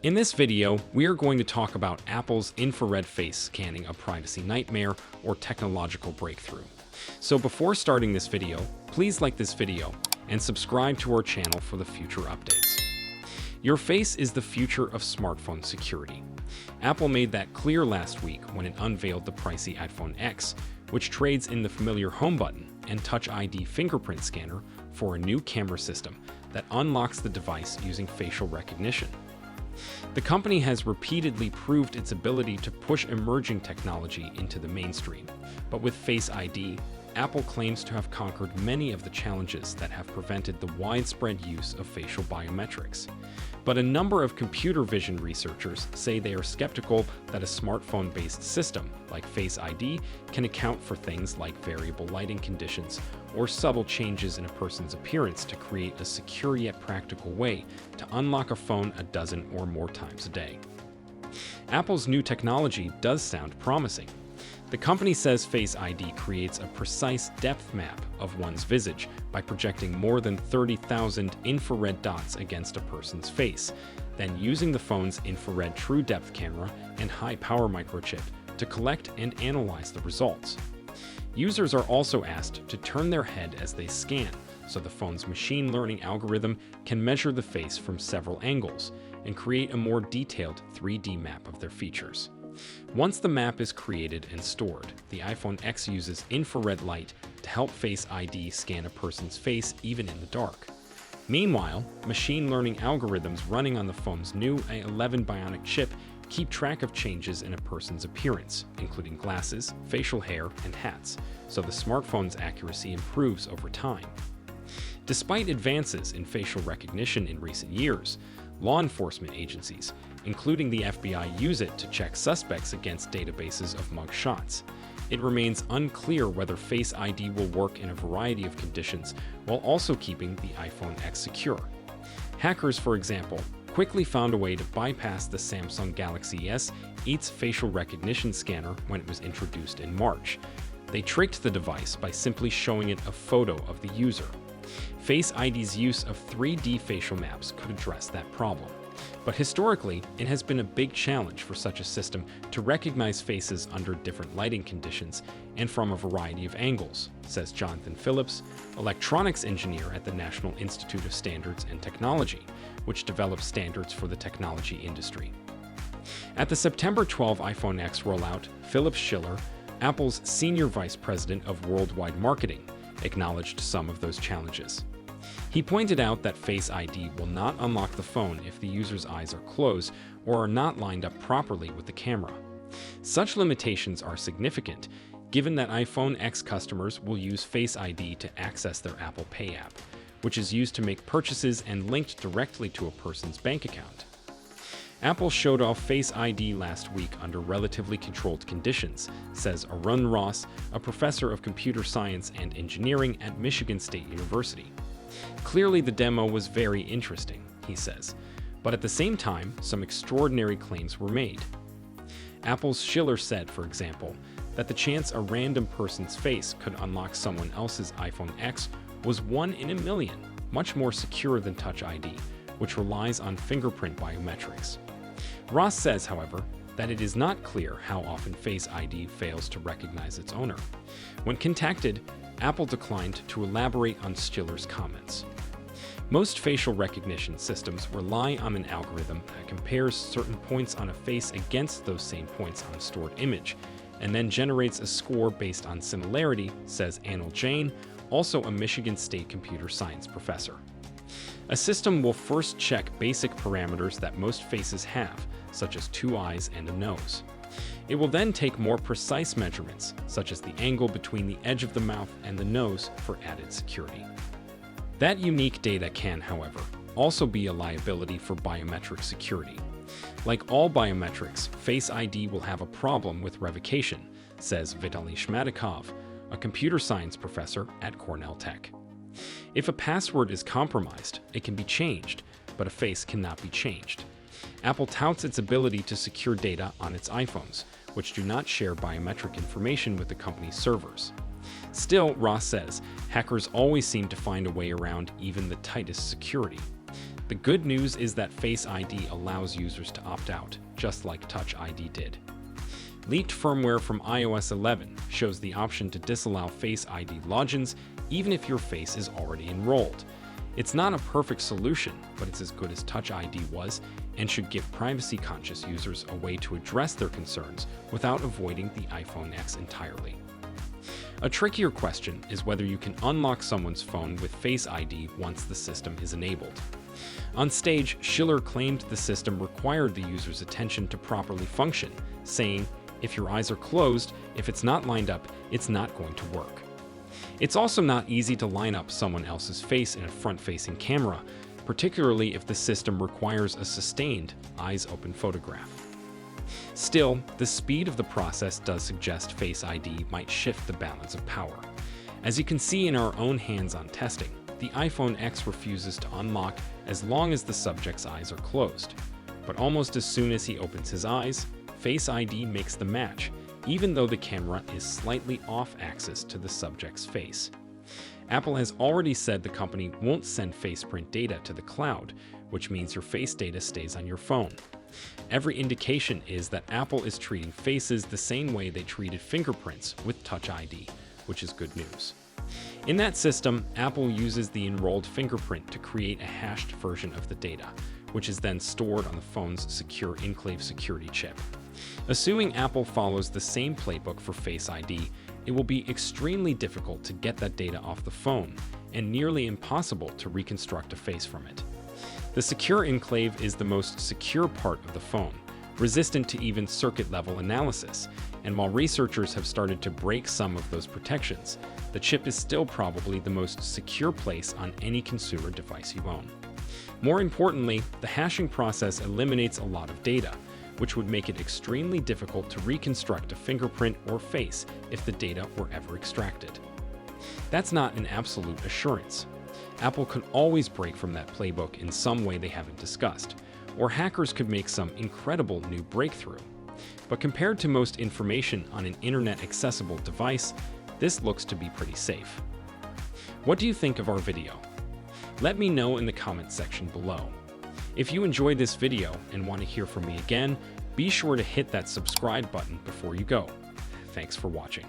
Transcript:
In this video, we are going to talk about Apple's infrared face scanning, a privacy nightmare or technological breakthrough. So before starting this video, please like this video and subscribe to our channel for the future updates. Your face is the future of smartphone security. Apple made that clear last week when it unveiled the pricey iPhone X, which trades in the familiar home button and TouchID fingerprint scanner for a new camera system that unlocks the device using facial recognition. The company has repeatedly proved its ability to push emerging technology into the mainstream, but with Face ID, Apple claims to have conquered many of the challenges that have prevented the widespread use of facial biometrics. But a number of computer vision researchers say they are skeptical that a smartphone-based system like Face ID can account for things like variable lighting conditions or subtle changes in a person's appearance to create a secure yet practical way to unlock a phone a dozen or more times a day. Apple's new technology does sound promising. The company says Face ID creates a precise depth map of one's visage by projecting more than 30,000 infrared dots against a person's face, then using the phone's infrared true depth camera and high-power microchip to collect and analyze the results. Users are also asked to turn their head as they scan, so the phone's machine learning algorithm can measure the face from several angles and create a more detailed 3D map of their features. Once the map is created and stored, the iPhone X uses infrared light to help Face ID scan a person's face even in the dark. Meanwhile, machine learning algorithms running on the phone's new A11 Bionic chip keep track of changes in a person's appearance, including glasses, facial hair, and hats, so the smartphone's accuracy improves over time. Despite advances in facial recognition in recent years, law enforcement agencies, including the FBI, use it to check suspects against databases of mug shots. It remains unclear whether Face ID will work in a variety of conditions while also keeping the iPhone X secure. Hackers, for example, quickly found a way to bypass the Samsung Galaxy S8's facial recognition scanner when it was introduced in March. They tricked the device by simply showing it a photo of the user. Face ID's use of 3D facial maps could address that problem. But historically, it has been a big challenge for such a system to recognize faces under different lighting conditions and from a variety of angles, says Jonathan Phillips, electronics engineer at the National Institute of Standards and Technology, which develops standards for the technology industry. At the September 12 iPhone X rollout, Philip Schiller, Apple's senior vice president of worldwide marketing, acknowledged some of those challenges. He pointed out that Face ID will not unlock the phone if the user's eyes are closed or are not lined up properly with the camera. Such limitations are significant, given that iPhone X customers will use Face ID to access their Apple Pay app, which is used to make purchases and linked directly to a person's bank account. Apple showed off Face ID last week under relatively controlled conditions, says Arun Ross, a professor of computer science and engineering at Michigan State University. Clearly, the demo was very interesting, he says, but at the same time, some extraordinary claims were made. Apple's Schiller said, for example, that the chance a random person's face could unlock someone else's iPhone X was 1 in a million, much more secure than Touch ID, which relies on fingerprint biometrics. Ross says, however, that it is not clear how often Face ID fails to recognize its owner. When contacted, Apple declined to elaborate on Schiller's comments. Most facial recognition systems rely on an algorithm that compares certain points on a face against those same points on a stored image, and then generates a score based on similarity, says Anil Jain, also a Michigan State computer science professor. A system will first check basic parameters that most faces have, such as 2 eyes and a nose. It will then take more precise measurements, such as the angle between the edge of the mouth and the nose, for added security. That unique data can, however, also be a liability for biometric security. Like all biometrics, Face ID will have a problem with revocation, says Vitaly Shmatikov, a computer science professor at Cornell Tech. If a password is compromised, it can be changed, but a face cannot be changed. Apple touts its ability to secure data on its iPhones, which do not share biometric information with the company's servers. Still, Ross says, hackers always seem to find a way around even the tightest security. The good news is that Face ID allows users to opt out, just like TouchID did. Leaked firmware from iOS 11 shows the option to disallow Face ID logins even if your face is already enrolled. It's not a perfect solution, but it's as good as TouchID was and should give privacy-conscious users a way to address their concerns without avoiding the iPhone X entirely. A trickier question is whether you can unlock someone's phone with Face ID once the system is enabled. On stage, Schiller claimed the system required the user's attention to properly function, saying, "If your eyes are closed, if it's not lined up, it's not going to work." It's also not easy to line up someone else's face in a front-facing camera, particularly if the system requires a sustained, eyes-open photograph. Still, the speed of the process does suggest Face ID might shift the balance of power. As you can see in our own hands-on testing, the iPhone X refuses to unlock as long as the subject's eyes are closed. But almost as soon as he opens his eyes, Face ID makes the match, even though the camera is slightly off-axis to the subject's face. Apple has already said the company won't send faceprint data to the cloud, which means your face data stays on your phone. Every indication is that Apple is treating faces the same way they treated fingerprints with TouchID, which is good news. In that system, Apple uses the enrolled fingerprint to create a hashed version of the data, which is then stored on the phone's secure enclave security chip. Assuming Apple follows the same playbook for Face ID, it will be extremely difficult to get that data off the phone, and nearly impossible to reconstruct a face from it. The secure enclave is the most secure part of the phone, resistant to even circuit-level analysis, and while researchers have started to break some of those protections, the chip is still probably the most secure place on any consumer device you own. More importantly, the hashing process eliminates a lot of data, which would make it extremely difficult to reconstruct a fingerprint or face if the data were ever extracted. That's not an absolute assurance. Apple could always break from that playbook in some way they haven't discussed, or hackers could make some incredible new breakthrough. But compared to most information on an internet-accessible device, this looks to be pretty safe. What do you think of our video? Let me know in the comments section below. If you enjoyed this video and want to hear from me again, be sure to hit that subscribe button before you go. Thanks for watching.